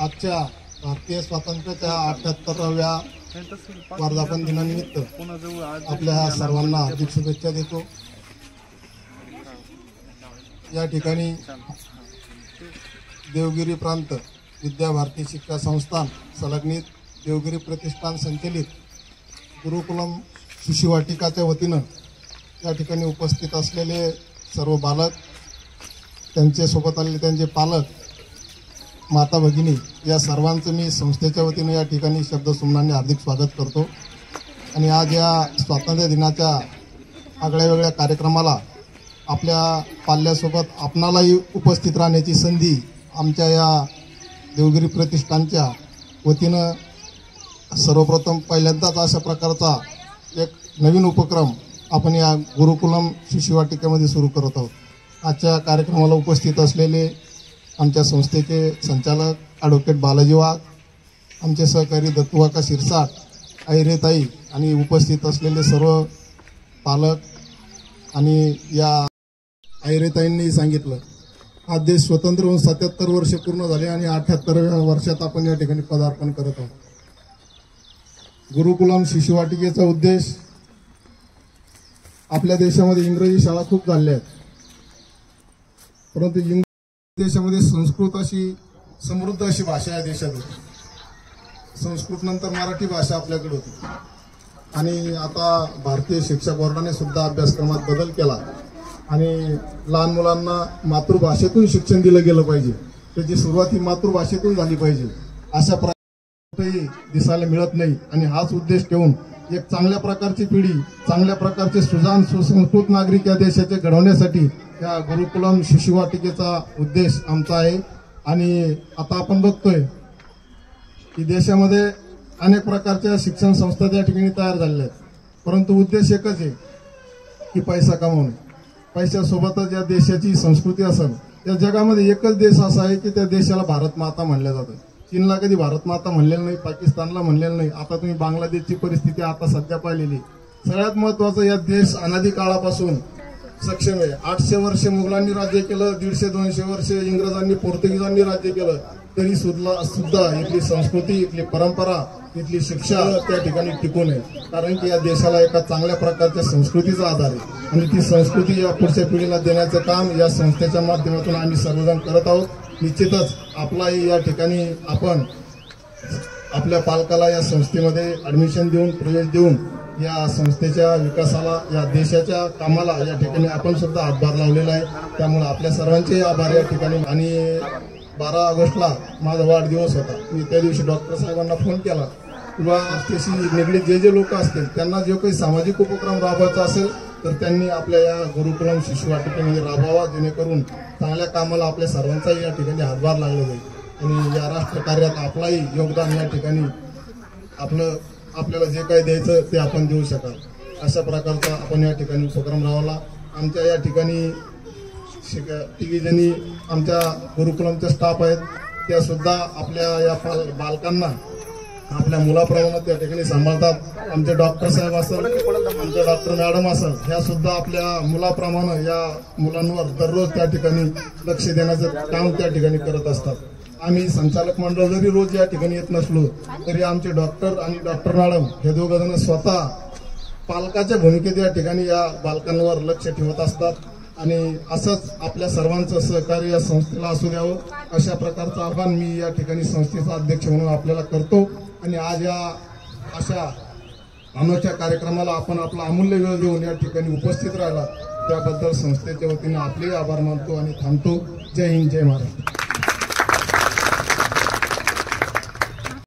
आजच्या भारतीय स्वातंत्र्याच्या 78व्या वर्धापन दिनानिमित्त आपल्या सर्वांना हार्दिक शुभेच्छा देतो। या ठिकाणी देवगिरी प्रांत विद्याभारती शिक्षा संस्थान संलग्नित देवगिरी प्रतिष्ठान संचलित गुरुकुलम शिशुवाटिकाच्या वतीनं या ठिकाणी उपस्थित असलेले सर्व बालक, त्यांचे सोबत आलेले त्यांचे पालक, माता भगिनी या सर्वांचं मी संस्थेच्या वतीने या ठिकाणी शब्दसुमनाने हार्दिक स्वागत करतो। आणि आज या स्वातंत्र्य दिनाच्या आगळ्या वेगळ्या कार्यक्रमाला आपल्या पाल्यासोबत आपणालाही उपस्थित राहण्याची संधी आमच्या या देवगिरी प्रतिष्ठानच्या वतीनं सर्वप्रथम पहिल्यांदाच अशा प्रकारचा एक नवीन उपक्रम आपण या गुरुकुलम शिशुवाटिकेमध्ये सुरू करत आहोत। आजच्या कार्यक्रमाला उपस्थित असलेले आमच्या संस्थेचे संचालक ॲडव्होकेट बालाजी वाघ, आमचे सहकारी दत्तूकाका शिरसाट, ऐरेताई आणि उपस्थित असलेले सर्व पालक। आणि या ऐरेताईंनी सांगितलं हा देश स्वतंत्र होऊन 77 वर्ष पूर्ण झाले आणि 78व्या वर्षात आपण या ठिकाणी पदार्पण करत आहोत। गुरुकुलम शिशुवाटिकेचा उद्देश, आपल्या देशामध्ये इंग्रजी शाळा खूप झाल्या आहेत, परंतु देशामध्ये संस्कृत अशी समृद्ध अशी भाषा या देशात होती। संस्कृत नंतर मराठी भाषा आपल्याकडे होती आणि आता भारतीय शिक्षा बोर्डाने सुद्धा अभ्यासक्रमात बदल केला आणि लहान मुलांना मातृभाषेतून शिक्षण दिलं गेलं पाहिजे, त्याची सुरुवात ही मातृभाषेतून झाली पाहिजे, अशा प्रकारे दिसायला मिळत नाही। आणि हाच उद्देश ठेवून एक चांगल्या प्रकारची पिढी, चांगल्या प्रकारचे सुजाण सुसंस्कृत नागरिक या देशाचे घडवण्यासाठी या गुरुकुलम शिशुवाटिकेचा उद्देश आमचा आहे। आणि आता आपण बघतोय की देशामध्ये अनेक प्रकारच्या शिक्षण संस्था त्या ठिकाणी तयार झालेल्या आहेत, परंतु उद्देश एकच आहे की पैसा कमवणे। पैशासोबतच या देशाची संस्कृती असेल, या जगामध्ये एकच देश असा आहे की त्या देशाला भारत माता म्हणलं जातं। चीनला कधी भारत माता म्हणलेलं नाही, पाकिस्तानला म्हणलेलं नाही। आता तुम्ही बांगलादेशची परिस्थिती आता सध्या पाहिलेली। सगळ्यात महत्वाचं, या देश अनादी काळापासून सक्षम आहे। 800 वर्ष मुघलांनी राज्य केलं, 150-200 वर्ष इंग्रजांनी पोर्तुगीजांनी राज्य केलं, तरी सुद्धा इथली संस्कृती, इथली परंपरा, इथली शिक्षा त्या ठिकाणी टिकून आहे। कारण की या देशाला एका चांगल्या प्रकारच्या संस्कृतीचा आधार आहे आणि ती संस्कृती या पुढच्या पिढीला देण्याचं काम या संस्थेच्या माध्यमातून आम्ही सर्वजण करत आहोत। निश्चितच आपलाही या ठिकाणी आपण आपल्या पालकाला या संस्थेमध्ये ॲडमिशन देऊन, प्रवेश देऊन या संस्थेच्या विकासाला, या देशाच्या कामाला या ठिकाणी आपण सुद्धा हातभार लावलेला आहे। त्यामुळे आपल्या सर्वांचे आभार या ठिकाणी। आणि 12 ऑगस्टला माझा वाढदिवस होता, मी त्या दिवशी डॉक्टर साहेबांना फोन केला किंवा त्याशी निगडीत जे लोक असतील त्यांना जो काही सामाजिक उपक्रम राबवायचा असेल तर त्यांनी आपल्या या गुरुकुलम शिशुवाटिकेमध्ये राबवावा, जेणेकरून चांगल्या कामाला आपल्या सर्वांचाही या ठिकाणी हातभार लागला जाईल आणि या राष्ट्रकार्यात आपलाही योगदान या ठिकाणी आपल्याला जे काही द्यायचं ते आपण देऊ शकाल, अशा प्रकारचा आपण या ठिकाणी उपक्रम राबवला। आमच्या या ठिकाणी तिघीजणी आमच्या गुरुकुलमचे स्टाफ आहेत, त्या सुद्धा आपल्या या बालकांना आपल्या मुलाप्रमाणे त्या ठिकाणी सांभाळतात। आमचे डॉक्टर साहेब असेल, आमचे डॉक्टर मॅडम असेल, ह्या सुद्धा आपल्या मुलाप्रमाणे या मुलांवर दररोज त्या ठिकाणी लक्ष देण्याचं काम त्या ठिकाणी करत असतात। आम्ही संचालक मंडळ जरी रोज या ठिकाणी येत नसलो तरी आमचे डॉक्टर आणि डॉक्टर मॅडम हे दोघं जण स्वतः पालकाच्या भूमिकेत या ठिकाणी या बालकांवर लक्ष ठेवत असतात। आणि असंच आपल्या सर्वांचं सहकार्य या संस्थेला असू द्यावं, अशा प्रकारचं आव्हान मी या ठिकाणी संस्थेचा अध्यक्ष म्हणून आपल्याला करतो। आणि आज या अशा अनोख्या कार्यक्रमाला आपण आपला अमूल्य वेळ देऊन या ठिकाणी उपस्थित राहिला त्याबद्दल संस्थेच्या वतीने आपले आभार मानतो आणि थांबतो। जय हिंद, जय महाराष्ट्र।